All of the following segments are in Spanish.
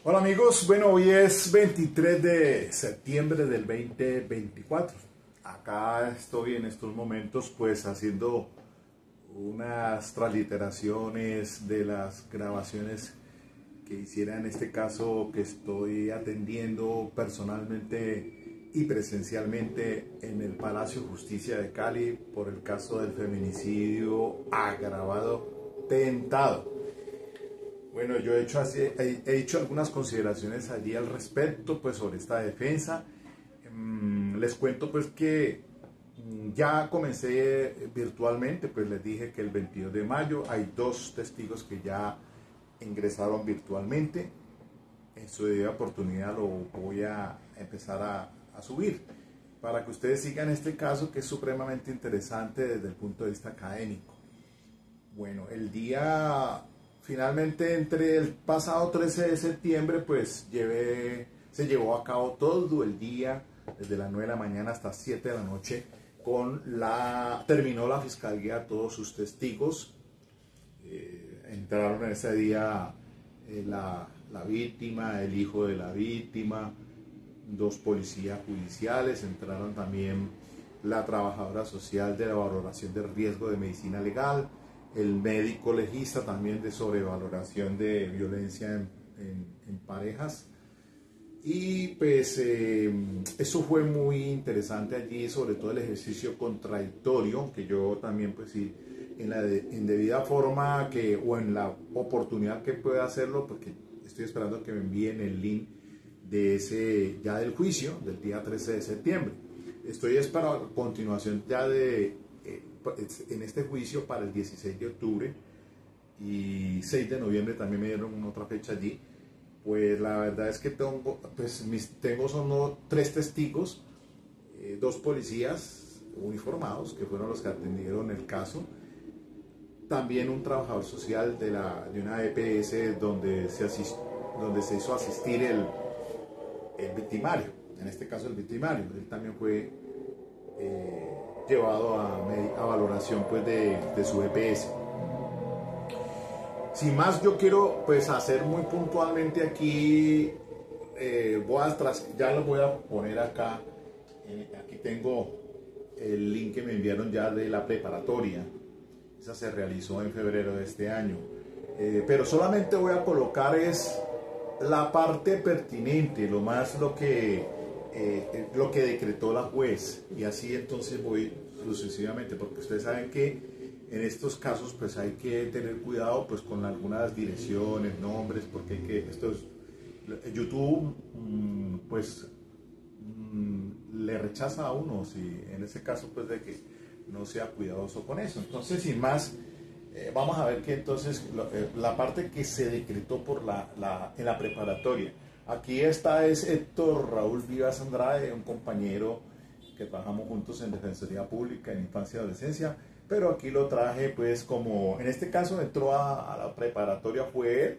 Hola amigos, bueno, hoy es 23 de septiembre del 2024. Acá estoy en estos momentos pues haciendo unas transliteraciones de las grabaciones que hiciera en este caso que estoy atendiendo personalmente y presencialmente en el Palacio de Justicia de Cali por el caso del feminicidio agravado tentado. Bueno, yo he hecho algunas consideraciones allí al respecto, pues sobre esta defensa. Les cuento pues que ya comencé virtualmente, pues les dije que el 22 de mayo hay dos testigos que ya ingresaron virtualmente. En su debida oportunidad lo voy a empezar a subir para que ustedes sigan este caso que es supremamente interesante desde el punto de vista académico. Bueno, finalmente entre el pasado 13 de septiembre pues se llevó a cabo todo el día, desde las 9 de la mañana hasta 7 de la noche, terminó la fiscalía todos sus testigos. Entraron en ese día la víctima, el hijo de la víctima, dos policías judiciales, entraron también la trabajadora social de la valoración del riesgo de medicina legal, el médico legista también de sobrevaloración de violencia en parejas. Y pues eso fue muy interesante allí, sobre todo el ejercicio contradictorio, que yo también pues sí, en debida forma o en la oportunidad que pueda hacerlo, porque estoy esperando que me envíen el link de ya del juicio del día 13 de septiembre. Estoy esperando a continuación ya en este juicio para el 16 de octubre y 6 de noviembre también me dieron otra fecha allí. Pues la verdad es que tengo tres testigos, dos policías uniformados que fueron los que atendieron el caso, también un trabajador social de una EPS donde se hizo asistir el victimario, en este caso el victimario, él también fue llevado a valoración pues de su EPS. Sin más, yo quiero pues hacer muy puntualmente aquí, ya lo voy a poner acá, aquí tengo el link que me enviaron ya de la preparatoria, esa se realizó en febrero de este año, pero solamente voy a colocar es la parte pertinente, lo que decretó la juez, y así entonces voy sucesivamente, porque ustedes saben que en estos casos pues hay que tener cuidado pues con algunas direcciones, nombres, porque YouTube le rechaza a uno si en ese caso pues de que no sea cuidadoso con eso. Entonces sin más, vamos a ver que entonces la parte que se decretó en la preparatoria. Aquí es Héctor Raúl Vivas Andrade, un compañero que trabajamos juntos en Defensoría Pública en Infancia y Adolescencia, pero aquí lo traje pues como, en este caso entró a la preparatoria fue él,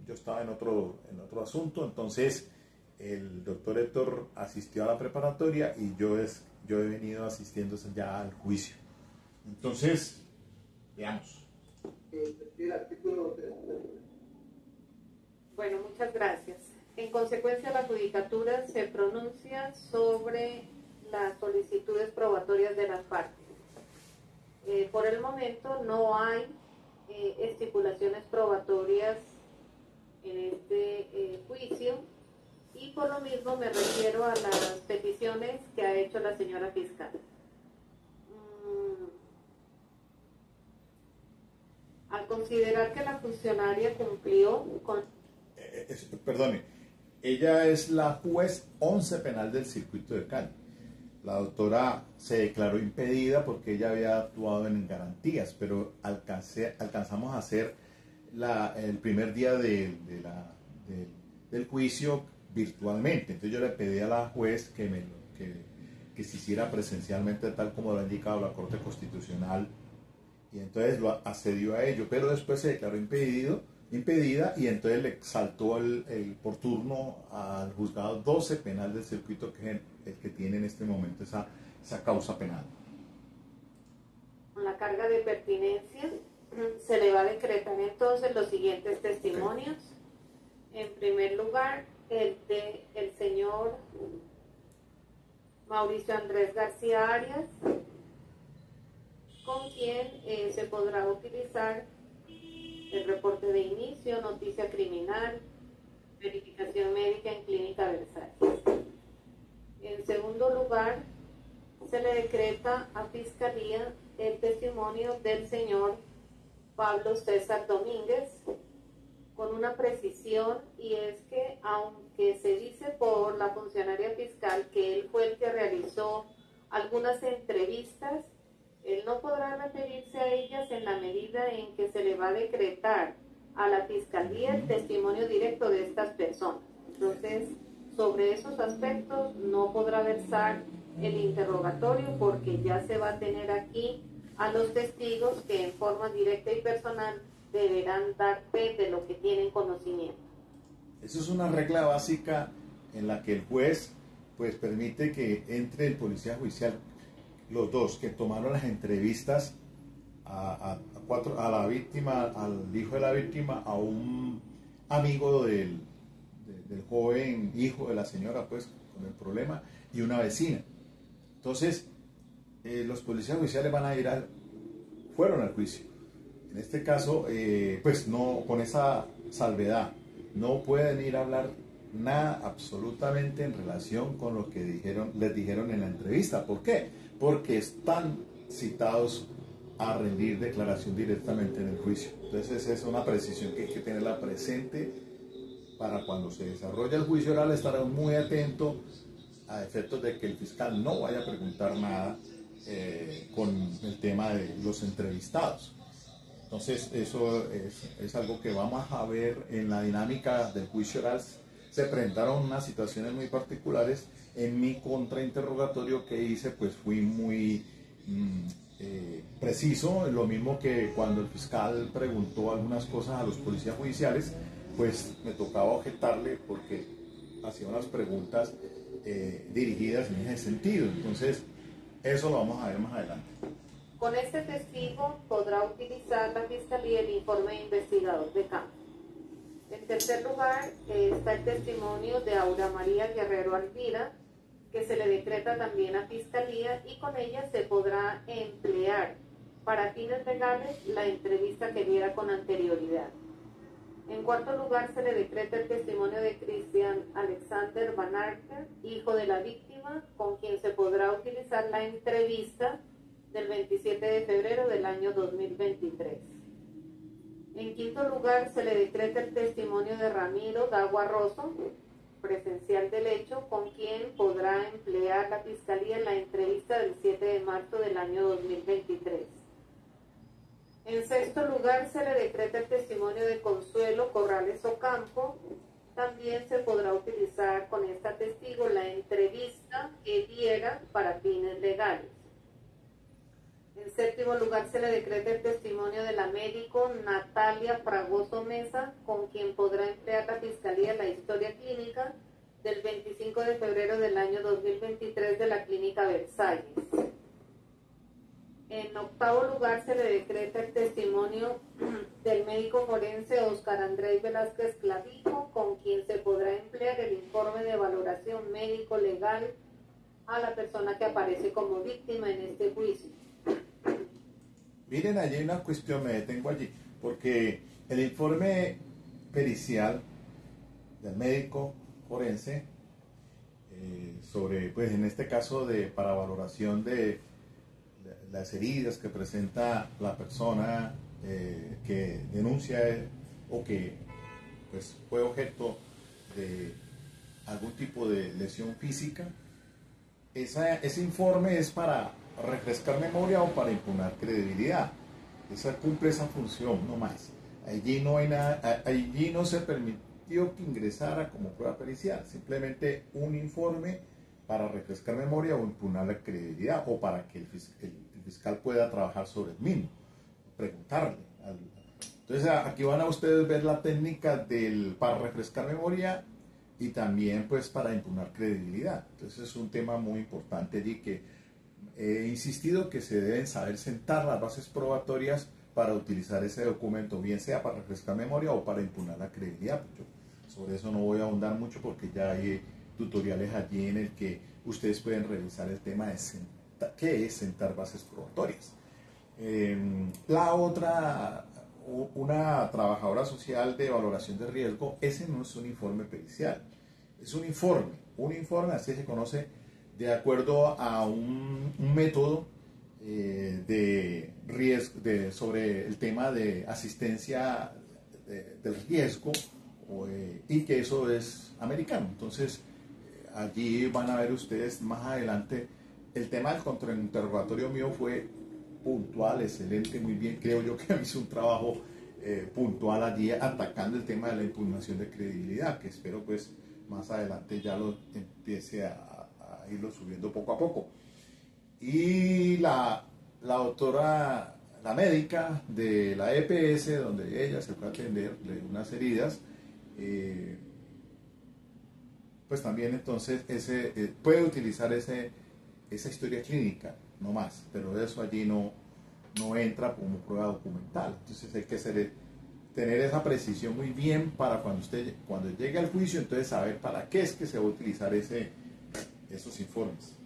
yo estaba en otro asunto, entonces el doctor Héctor asistió a la preparatoria y yo he venido asistiendo ya al juicio. Entonces, veamos. Bueno, muchas gracias. En consecuencia, la Judicatura se pronuncia sobre las solicitudes probatorias de las partes. Por el momento no hay estipulaciones probatorias en este juicio y por lo mismo me refiero a las peticiones que ha hecho la señora fiscal. Al considerar que la funcionaria cumplió con... Perdone, ella es la juez 11 penal del circuito de Cali. La doctora se declaró impedida porque ella había actuado en garantías, pero alcanzamos a hacer el primer día del juicio virtualmente. Entonces yo le pedí a la juez que se hiciera presencialmente tal como lo ha indicado la Corte Constitucional, y entonces lo accedió a ello, pero después se declaró impedida y entonces le saltó por turno al juzgado 12 penal del circuito, que es el que tiene en este momento esa causa penal. Con la carga de pertinencia se le va a decretar entonces los siguientes testimonios. En primer lugar, el de el señor Mauricio Andrés García Arias, con quien se podrá utilizar el reporte de inicio, noticia criminal, verificación médica en Clínica Versalles. En segundo lugar, se le decreta a Fiscalía el testimonio del señor Pablo César Domínguez, con una precisión, y es que aunque se dice por la funcionaria fiscal que él fue el que realizó algunas entrevistas, él no podrá referirse a ellas en la medida en que se le va a decretar a la Fiscalía el testimonio directo de estas personas. Entonces, sobre esos aspectos no podrá versar el interrogatorio, porque ya se va a tener aquí a los testigos que en forma directa y personal deberán dar fe de lo que tienen conocimiento. Eso es una regla básica en la que el juez pues permite que entre el policía judicial, los dos que tomaron las entrevistas a la víctima, al hijo de la víctima, a un amigo del joven hijo de la señora pues con el problema, y una vecina. Entonces los policías judiciales fueron al juicio. En este caso, pues no, con esa salvedad, no pueden ir a hablar nada absolutamente en relación con lo que les dijeron en la entrevista. ¿Por qué? Porque están citados a rendir declaración directamente en el juicio. Entonces es una precisión que hay que tenerla presente para cuando se desarrolla el juicio oral, estar muy atento a efectos de que el fiscal no vaya a preguntar nada con el tema de los entrevistados. Entonces eso es algo que vamos a ver en la dinámica del juicio oral. Se presentaron unas situaciones muy particulares. En mi contrainterrogatorio que hice, pues fui muy preciso, lo mismo que cuando el fiscal preguntó algunas cosas a los policías judiciales, pues me tocaba objetarle porque hacía unas preguntas dirigidas en ese sentido. Entonces eso lo vamos a ver más adelante. Con este testigo podrá utilizar la Fiscalía el informe de investigador de campo. En tercer lugar está el testimonio de Aura María Guerrero Alvira, que se le decreta también a Fiscalía, y con ella se podrá emplear para fines legales la entrevista que diera con anterioridad. En cuarto lugar, se le decreta el testimonio de Cristian Alexander Van Arker, hijo de la víctima, con quien se podrá utilizar la entrevista del 27 de febrero del año 2023. En quinto lugar, se le decreta el testimonio de Ramiro Dagua Rosso, presencial del hecho, con quien podrá emplear la Fiscalía en la entrevista del 7 de marzo del año 2023. En sexto lugar, se le decreta el testimonio de Consuelo Corrales Ocampo. También se podrá utilizar con esta testigo la entrevista que diera para fines legales. En séptimo lugar, se le decreta el testimonio de la médico Natalia Fragoso Mesa, con quien podrá emplear la Fiscalía la historia clínica del 25 de febrero del año 2023 de la Clínica Versalles. En octavo lugar, se le decreta el testimonio del médico forense Oscar Andrés Velázquez Clavijo, con quien se podrá emplear el informe de valoración médico-legal a la persona que aparece como víctima en este juicio. Miren, allí hay una cuestión, me detengo allí, porque el informe pericial del médico forense sobre, pues en este caso, para valoración de las heridas que presenta la persona que denuncia o que pues fue objeto de algún tipo de lesión física, ese informe es para refrescar memoria o para impugnar credibilidad. Esa cumple esa función, no más. Allí no hay nada, allí no se permitió que ingresara como prueba pericial, simplemente un informe para refrescar memoria o impugnar la credibilidad, o para que el fiscal pueda trabajar sobre el mismo, preguntarle. Entonces aquí van a ustedes ver la técnica para refrescar memoria y también pues para impugnar credibilidad. Entonces es un tema muy importante allí que he insistido que se deben saber sentar las bases probatorias para utilizar ese documento, bien sea para refrescar memoria o para impugnar la credibilidad. Sobre eso no voy a ahondar mucho porque ya hay tutoriales allí en el que ustedes pueden revisar el tema de qué es sentar bases probatorias. La otra, una trabajadora social de valoración de riesgo, ese no es un informe pericial, es un informe así se conoce de acuerdo a un método de riesgo, sobre el tema de asistencia del riesgo y que eso es americano. Entonces, allí van a ver ustedes más adelante, el tema del contrainterrogatorio mío fue puntual, excelente, muy bien. Creo yo que hizo un trabajo puntual allí atacando el tema de la impugnación de credibilidad, que espero pues más adelante ya lo empiece a irlo subiendo poco a poco. Y la doctora, la médica de la EPS, donde ella se fue a atenderle unas heridas, pues también entonces puede utilizar esa historia clínica, no más, pero eso allí no entra como prueba documental. Entonces hay que tener esa precisión muy bien para cuando llegue al juicio, entonces saber para qué es que se va a utilizar esos informes.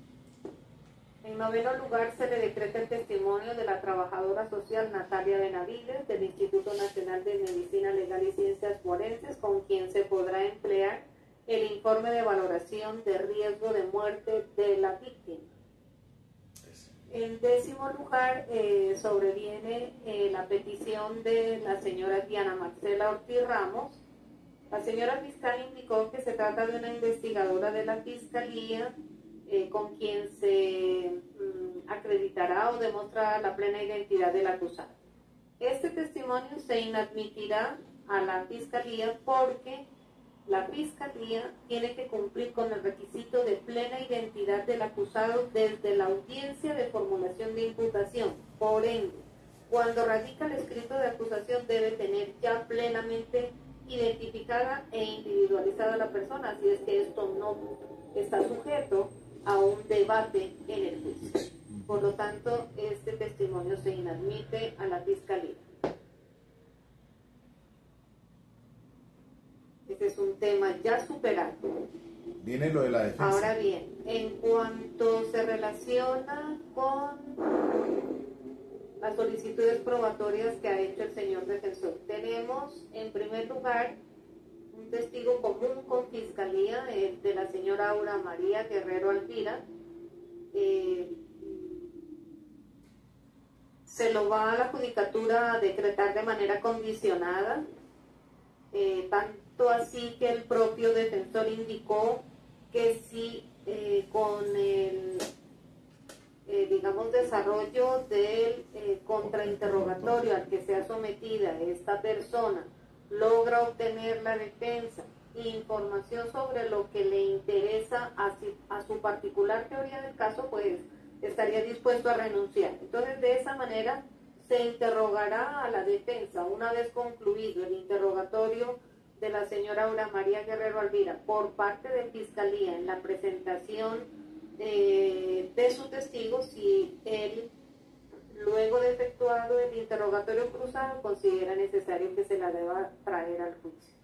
En noveno lugar, se le decreta el testimonio de la trabajadora social Natalia Benavides del Instituto Nacional de Medicina Legal y Ciencias Forenses, con quien se podrá emplear el informe de valoración de riesgo de muerte de la víctima. En décimo lugar, sobreviene la petición de la señora Diana Marcela Ortiz Ramos. La señora fiscal indicó que se trata de una investigadora de la Fiscalía con quien se acreditará o demostrará la plena identidad del acusado. Este testimonio se inadmitirá a la Fiscalía porque la Fiscalía tiene que cumplir con el requisito de plena identidad del acusado desde la audiencia de formulación de imputación. Por ende, cuando radica el escrito de acusación debe tener ya plenamente identificada e individualizada la persona, así es que esto no está sujeto a un debate en el juicio. Por lo tanto, este testimonio se inadmite a la Fiscalía. Este es un tema ya superado. Viene lo de la defensa. Ahora bien, en cuanto se relaciona con las solicitudes probatorias que ha hecho el señor defensor, tenemos en primer lugar un testigo común con Fiscalía, de la señora Aura María Guerrero Alvira. Se lo va a la judicatura a decretar de manera condicionada, tanto así que el propio defensor indicó que si con el desarrollo del contrainterrogatorio al que sea sometida esta persona logra obtener la defensa información sobre lo que le interesa a su particular teoría del caso, pues estaría dispuesto a renunciar. Entonces, de esa manera se interrogará a la defensa una vez concluido el interrogatorio de la señora Aura María Guerrero Alvira por parte de Fiscalía en la presentación de su testigo, si él, luego de efectuado el interrogatorio cruzado, considera necesario que se la deba traer al juicio.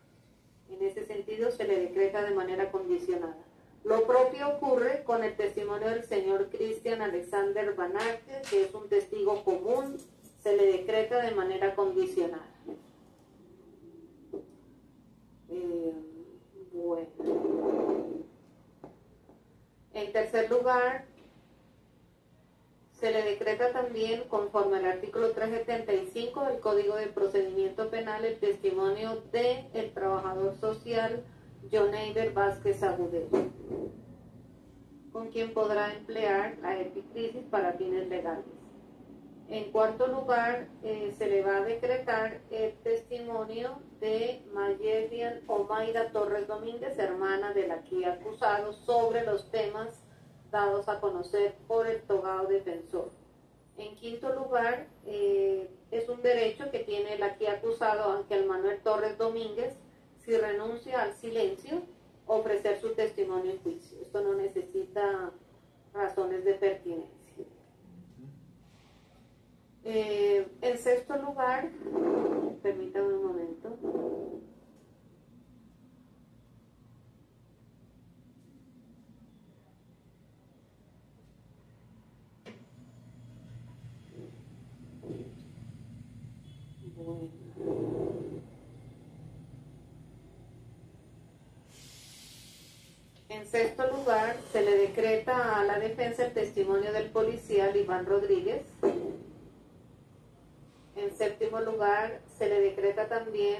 En ese sentido, se le decreta de manera condicionada. Lo propio ocurre con el testimonio del señor Cristian Alexander Banarte, que es un testigo común, se le decreta de manera condicionada. En tercer lugar, se le decreta también, conforme al artículo 375 del Código de Procedimiento Penal, el testimonio del trabajador social John Eiber Vázquez Agudelo, con quien podrá emplear la epicrisis para fines legales. En cuarto lugar, se le va a decretar el testimonio de Mayelian Omaira Torres Domínguez, hermana del aquí acusado, sobre los temas dados a conocer por el togado defensor. En quinto lugar, es un derecho que tiene el aquí acusado Ángel Manuel Torres Domínguez, si renuncia al silencio, ofrecer su testimonio en juicio. Esto no necesita razones de pertinencia. En sexto lugar, permítame un momento. En sexto lugar, se le decreta a la defensa el testimonio del policía Iván Rodríguez. En séptimo lugar, se le decreta también,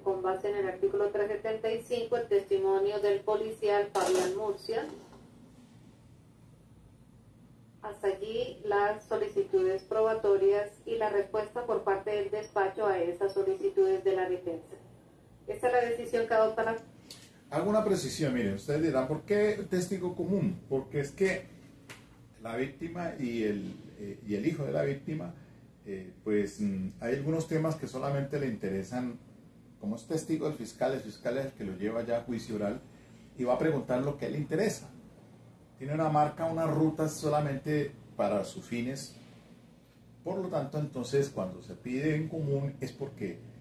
con base en el artículo 375, el testimonio del policial Fabián Murcia. Hasta allí las solicitudes probatorias y la respuesta por parte del despacho a esas solicitudes de la defensa. Esta es la decisión que adopta la... Hago una precisión, miren, ustedes dirán, ¿por qué testigo común? Porque es que la víctima y el hijo de la víctima, hay algunos temas que solamente le interesan, como es testigo del fiscal, el fiscal es el que lo lleva ya a juicio oral y va a preguntar lo que le interesa. Tiene una marca, una ruta solamente para sus fines. Por lo tanto, entonces, cuando se pide en común es porque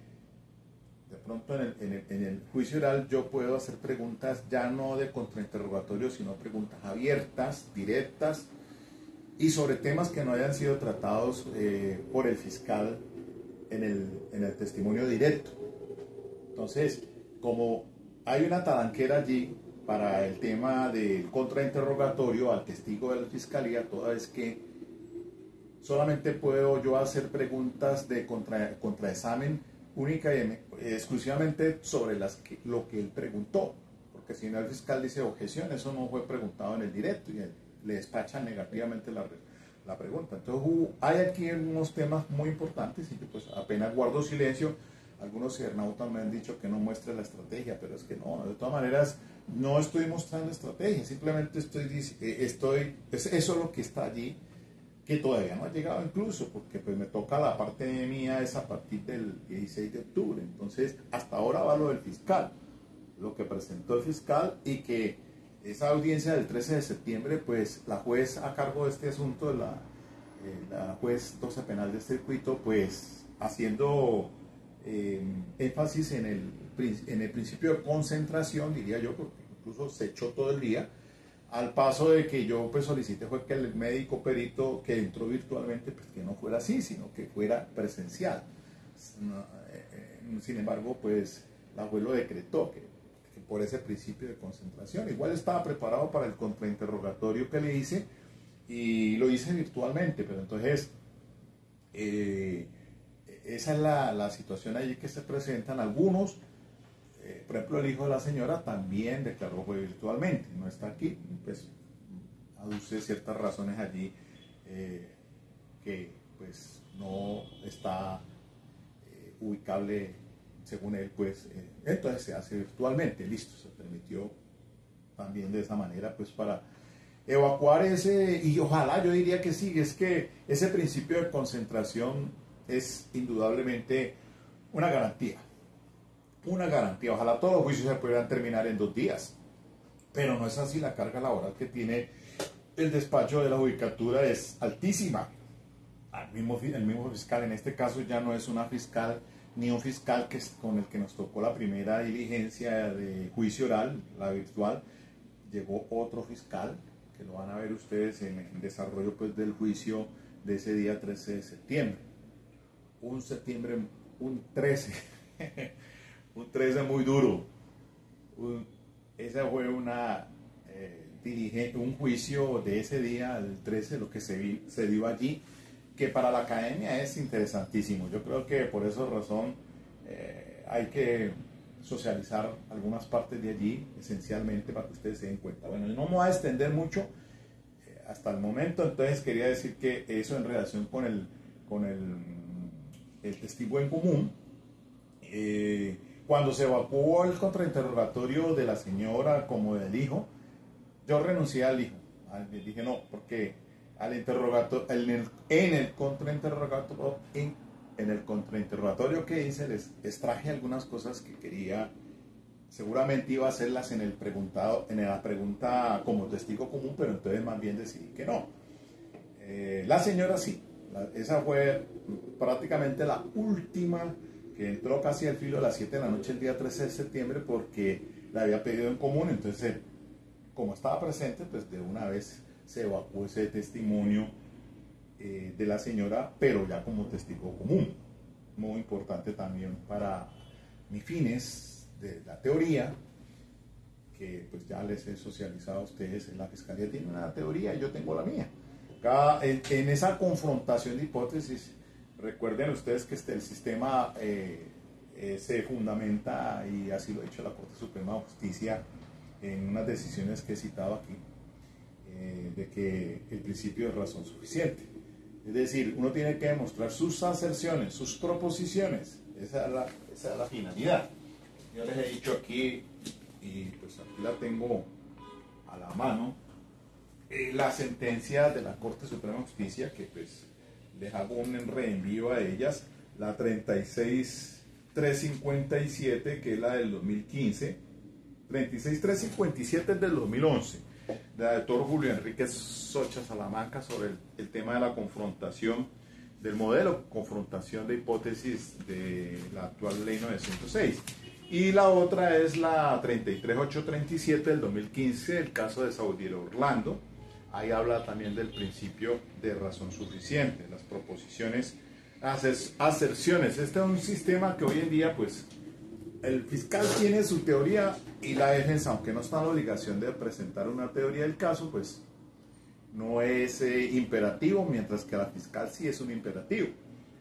de pronto en el juicio oral yo puedo hacer preguntas ya no de contrainterrogatorio, sino preguntas abiertas, directas y sobre temas que no hayan sido tratados por el fiscal en el testimonio directo. Entonces, como hay una talanquera allí para el tema del contrainterrogatorio al testigo de la fiscalía, toda vez que solamente puedo yo hacer preguntas de contraexamen única y exclusivamente sobre lo que él preguntó, porque si no el fiscal dice objeción, eso no fue preguntado en el directo y le despachan negativamente la pregunta. Entonces hay aquí unos temas muy importantes y que pues apenas guardo silencio. Algunos cibernautas me han dicho que no muestre la estrategia, pero es que no, de todas maneras no estoy mostrando estrategia, simplemente eso es lo que está allí, que todavía no ha llegado incluso, porque pues me toca la parte mía es a partir del 16 de octubre, entonces hasta ahora va lo del fiscal, lo que presentó el fiscal y que esa audiencia del 13 de septiembre, pues la juez a cargo de este asunto, la juez 12 penal de circuito, pues haciendo énfasis en el principio de concentración, diría yo, porque incluso se echó todo el día, al paso de que yo pues solicité fue que el médico perito que entró virtualmente, pues que no fuera así, sino que fuera presencial. Sin embargo, pues la juez lo decretó, que por ese principio de concentración. Igual estaba preparado para el contrainterrogatorio que le hice y lo hice virtualmente, pero entonces esa es la situación allí que se presentan. Algunos, por ejemplo el hijo de la señora también declaró fue virtualmente, no está aquí, pues aduce ciertas razones allí que pues no está ubicable según él, pues entonces se hace virtualmente, listo, se permitió también de esa manera pues para evacuar ese, y ojalá yo diría que sí, es que ese principio de concentración es indudablemente una garantía, ojalá todos los juicios se pudieran terminar en 2 días, pero no es así, la carga laboral que tiene el despacho de la judicatura es altísima. El mismo fiscal, en este caso ya no es una fiscal ni un fiscal que es con el que nos tocó la primera diligencia de juicio oral, la virtual, llegó otro fiscal, que lo van a ver ustedes en el desarrollo pues, del juicio de ese día 13 de septiembre. Un 13, un 13 muy duro. Esa fue un juicio de ese día, el 13, lo que se dio allí, que para la academia es interesantísimo. Yo creo que por esa razón hay que socializar algunas partes de allí, esencialmente para que ustedes se den cuenta. Bueno, no me voy a extender mucho hasta el momento, entonces quería decir que eso en relación con el testigo en común, cuando se evacuó el contrainterrogatorio de la señora como del hijo, yo renuncié al hijo. Le dije no, porque al interrogatorio, en el contrainterrogatorio que hice les extraje algunas cosas que quería, seguramente iba a hacerlas en la pregunta como testigo común, pero entonces más bien decidí que no. La señora sí, esa fue prácticamente la última que entró casi al filo de las 7 de la noche el día 13 de septiembre porque la había pedido en común, entonces como estaba presente, pues de una vez se evacuó ese testimonio de la señora, pero ya como testigo común. Muy importante también para mis fines de la teoría, que pues ya les he socializado a ustedes, la Fiscalía tiene una teoría y yo tengo la mía. En esa confrontación de hipótesis, recuerden ustedes que el sistema se fundamenta, y así lo ha dicho la Corte Suprema de Justicia en unas decisiones que he citado aquí, de que el principio de razón suficiente. Es decir, uno tiene que demostrar sus aserciones, sus proposiciones. Esa es la finalidad. Yo les he dicho aquí, y pues aquí la tengo a la mano, la sentencia de la Corte Suprema de Justicia, que pues les hago un reenvío a ellas, la 36357, que es la del 2015, 36357 es del 2011, del doctor Julio Enrique Socha Salamanca, sobre el tema de la confrontación, del modelo de confrontación de hipótesis de la actual ley 906. Y la otra es la 33837 del 2015, el caso de Saudiel Orlando. Ahí habla también del principio de razón suficiente, las proposiciones, aserciones. Este es un sistema que hoy en día, pues, el fiscal tiene su teoría y la defensa, aunque no está en la obligación de presentar una teoría del caso, pues no es imperativo, mientras que la fiscal sí es un imperativo.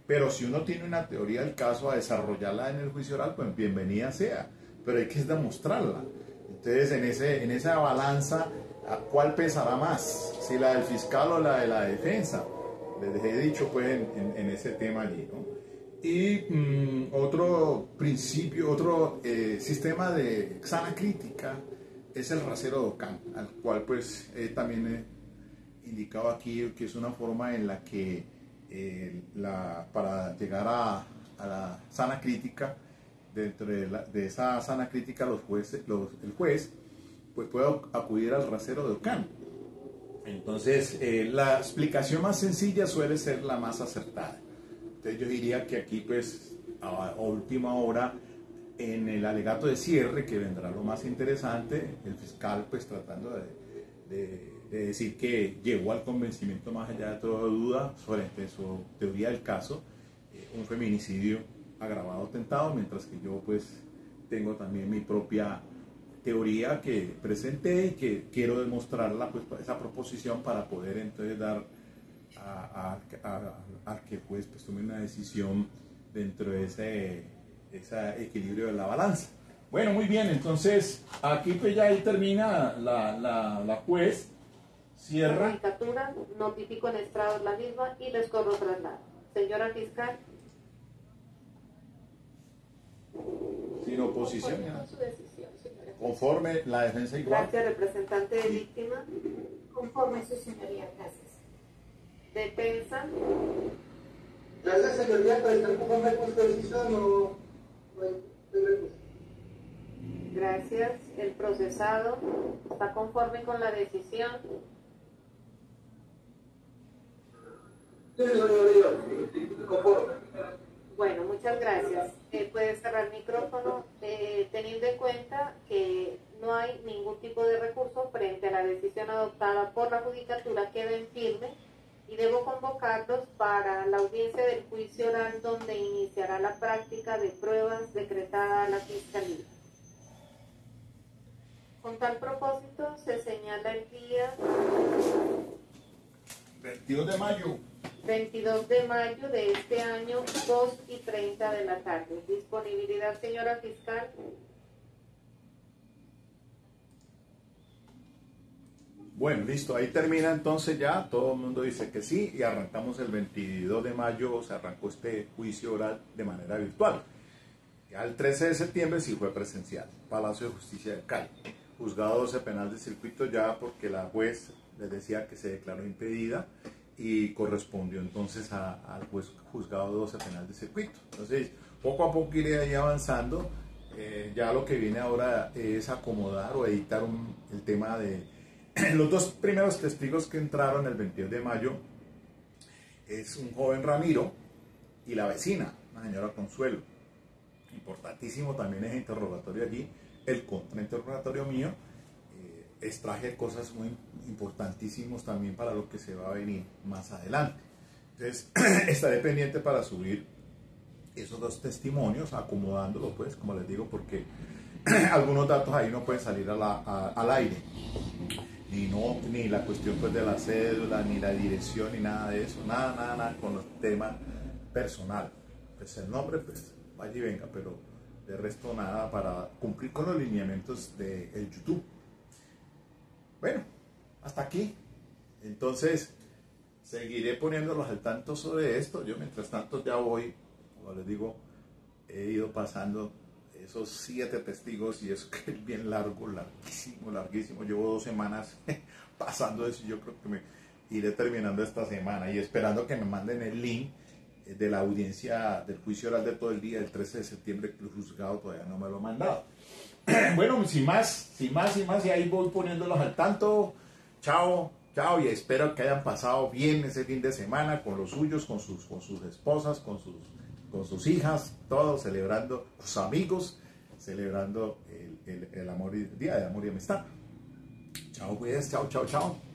Pero si uno tiene una teoría del caso a desarrollarla en el juicio oral, pues bienvenida sea, pero hay que demostrarla. Entonces, en esa balanza, ¿cuál pesará más? ¿Si la del fiscal o la de la defensa? Les he dicho pues en ese tema allí, ¿no? Y otro principio, otro sistema de sana crítica es el rasero de Ockham, al cual pues también he indicado aquí que es una forma en la que para llegar a la sana crítica, dentro de esa sana crítica el juez pues puede acudir al rasero de Ockham. Entonces la explicación más sencilla suele ser la más acertada. Entonces yo diría que aquí pues a última hora, en el alegato de cierre, que vendrá lo más interesante, el fiscal pues tratando de decir que llegó al convencimiento más allá de toda duda sobre su teoría del caso, un feminicidio agravado tentado, mientras que yo pues tengo también mi propia teoría que presenté y que quiero demostrarla, pues esa proposición, para poder entonces dar a que el juez pues tome una decisión dentro de ese equilibrio de la balanza. Bueno, muy bien, entonces aquí pues ya ahí termina la juez, cierra. La judicatura, notifico en estrados la misma y les corro traslado. Señora fiscal. Sin oposición. Conforme con su decisión, señora. Conforme la defensa igual. Gracias, representante de víctima. Conforme su señoría, gracias. Defensa. Gracias, señoría, para estar conforme con su decisión, no hay recurso. Gracias. El procesado está conforme con la decisión. Sí, señoría, conforme. Bueno, muchas gracias. Puede cerrar el micrófono, teniendo en cuenta que no hay ningún tipo de recurso frente a la decisión adoptada por la judicatura, queda en firme y debo convocarlos para la audiencia del juicio oral, donde iniciará la práctica de pruebas decretada a la Fiscalía. Con tal propósito se señala el día 22 de mayo. 22 de mayo de este año, 2:30 de la tarde. Disponibilidad, señora fiscal. Bueno, listo, ahí termina entonces ya, todo el mundo dice que sí, y arrancamos el 22 de mayo, se arrancó este juicio oral de manera virtual. Ya el 13 de septiembre sí fue presencial, Palacio de Justicia de Cali, juzgado 12 penal de circuito, ya porque la juez les decía que se declaró impedida y correspondió entonces al juzgado 12 penal de circuito. Entonces, poco a poco iré ahí avanzando. Ya lo que viene ahora es acomodar o editar el tema de los dos primeros testigos que entraron el 22 de mayo. Es un joven Ramiro y la vecina, la señora Consuelo. Importantísimo también es interrogatorio allí, el contrainterrogatorio mío. Extraje cosas muy importantísimos también para lo que se va a venir más adelante. Entonces, estaré pendiente para subir esos dos testimonios, acomodándolo, pues, como les digo, porque algunos datos ahí no pueden salir al aire. Ni la cuestión pues de la cédula, ni la dirección, ni nada de eso, nada con el tema personal. Pues el nombre, pues vaya y venga, pero de resto nada, para cumplir con los lineamientos del YouTube. Bueno, hasta aquí. Entonces, seguiré poniéndolos al tanto sobre esto. Yo mientras tanto ya voy, como les digo, he ido pasando esos 7 testigos y eso que es bien largo, larguísimo. Llevo 2 semanas pasando eso y yo creo que me iré terminando esta semana y esperando que me manden el link de la audiencia del juicio oral de todo el día, el 13 de septiembre, que el juzgado todavía no me lo ha mandado. Bueno, sin más, y ahí voy poniéndolos al tanto. Chao, y espero que hayan pasado bien ese fin de semana con los suyos, con sus esposas, con sus hijas, todos celebrando, sus amigos, celebrando el amor, el Día de Amor y Amistad. Chao, pues, chao.